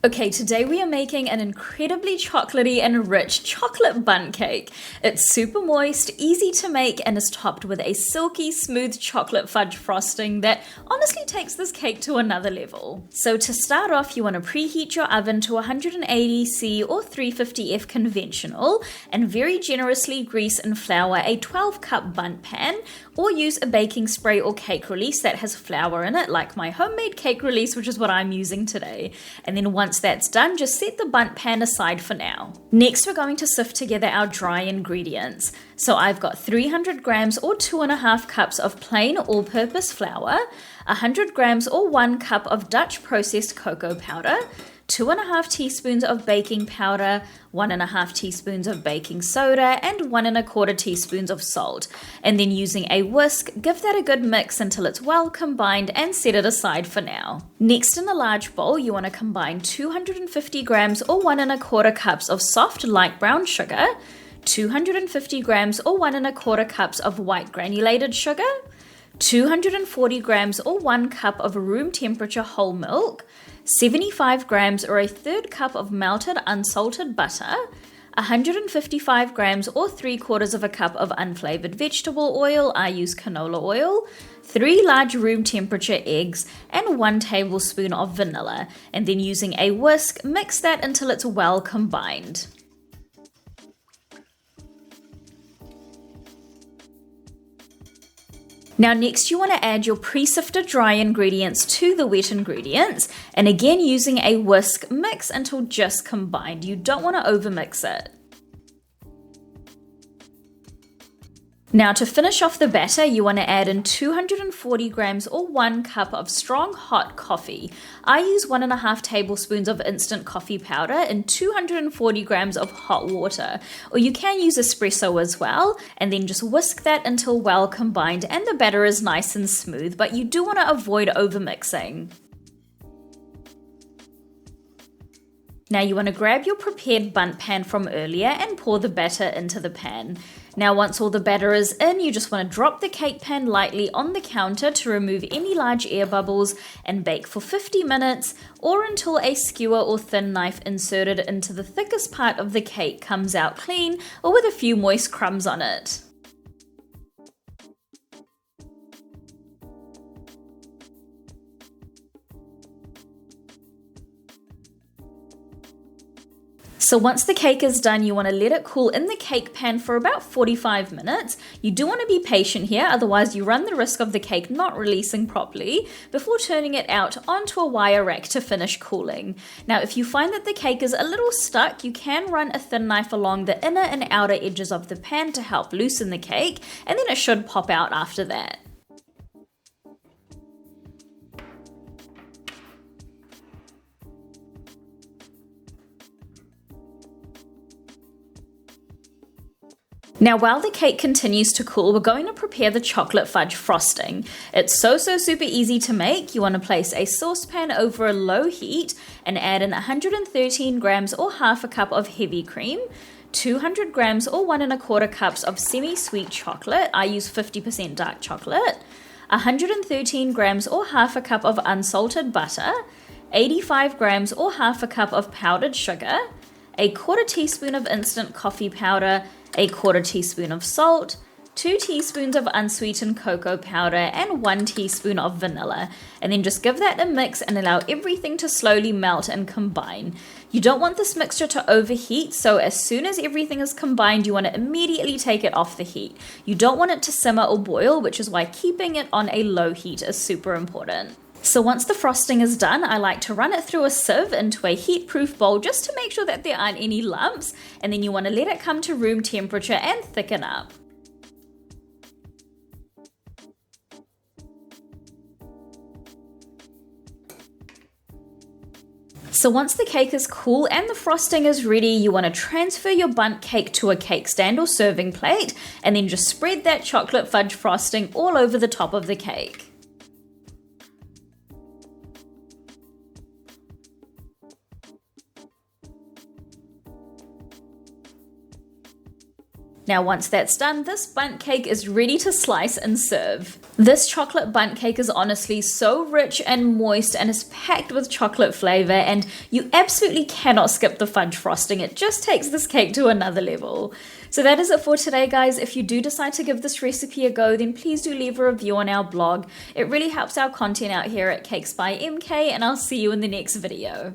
Okay, today we are making an incredibly chocolatey and rich chocolate bundt cake. It's super moist, easy to make, and is topped with a silky, smooth chocolate fudge frosting that honestly takes this cake to another level. So to start off, you want to preheat your oven to 180°C or 350°F conventional, and very generously grease and flour a 12-cup bundt pan, or use a baking spray or cake release that has flour in it, like my homemade cake release, which is what I'm using today. And then once that's done, just set the bundt pan aside for now. Next, we're going to sift together our dry ingredients. So I've got 300 grams or 2.5 cups of plain all-purpose flour, 100 grams or 1 cup of Dutch processed cocoa powder, 2.5 teaspoons of baking powder, 1.5 teaspoons of baking soda, and 1.25 teaspoons of salt. And then using a whisk, give that a good mix until it's well combined and set it aside for now. Next, in a large bowl, you want to combine 250 grams or 1.25 cups of soft light brown sugar, 250 grams or 1.25 cups of white granulated sugar, 240 grams or 1 cup of room temperature whole milk, 75 grams or a third cup of melted unsalted butter, 155 grams or 3/4 cup of unflavored vegetable oil, I use canola oil, 3 large room temperature eggs, and 1 tablespoon of vanilla. And then using a whisk, mix that until it's well combined. Now next you want to add your pre-sifted dry ingredients to the wet ingredients, and again using a whisk, mix until just combined. You don't want to overmix it. Now to finish off the batter, you want to add in 240 grams or 1 cup of strong hot coffee. I use 1.5 tablespoons of instant coffee powder and 240 grams of hot water, or you can use espresso as well, and then just whisk that until well combined and the batter is nice and smooth, but you do want to avoid overmixing. Now you want to grab your prepared bundt pan from earlier and pour the batter into the pan. Now once all the batter is in, you just want to drop the cake pan lightly on the counter to remove any large air bubbles and bake for 50 minutes or until a skewer or thin knife inserted into the thickest part of the cake comes out clean or with a few moist crumbs on it. So once the cake is done, you want to let it cool in the cake pan for about 45 minutes. You do want to be patient here, otherwise you run the risk of the cake not releasing properly before turning it out onto a wire rack to finish cooling. Now if you find that the cake is a little stuck, you can run a thin knife along the inner and outer edges of the pan to help loosen the cake, and then it should pop out after that. Now while the cake continues to cool, we're going to prepare the chocolate fudge frosting. It's so super easy to make. You want to place a saucepan over a low heat and add in 113 grams or 1/2 cup of heavy cream, 200 grams or 1.25 cups of semi-sweet chocolate, I use 50% dark chocolate, 113 grams or 1/2 cup of unsalted butter, 85 grams or 1/2 cup of powdered sugar, 1/4 teaspoon of instant coffee powder, 1/4 teaspoon of salt, 2 teaspoons of unsweetened cocoa powder, and 1 teaspoon of vanilla. And then just give that a mix and allow everything to slowly melt and combine. You don't want this mixture to overheat, so as soon as everything is combined, you want to immediately take it off the heat. You don't want it to simmer or boil, which is why keeping it on a low heat is super important. So once the frosting is done, I like to run it through a sieve into a heat-proof bowl just to make sure that there aren't any lumps, and then you want to let it come to room temperature and thicken up. So once the cake is cool and the frosting is ready, you want to transfer your bundt cake to a cake stand or serving plate, and then just spread that chocolate fudge frosting all over the top of the cake. Now once that's done, this bundt cake is ready to slice and serve. This chocolate bundt cake is honestly so rich and moist and is packed with chocolate flavor, and you absolutely cannot skip the fudge frosting. It just takes this cake to another level. So that is it for today, guys. If you do decide to give this recipe a go, then please do leave a review on our blog. It really helps our content out here at Cakes by MK, and I'll see you in the next video.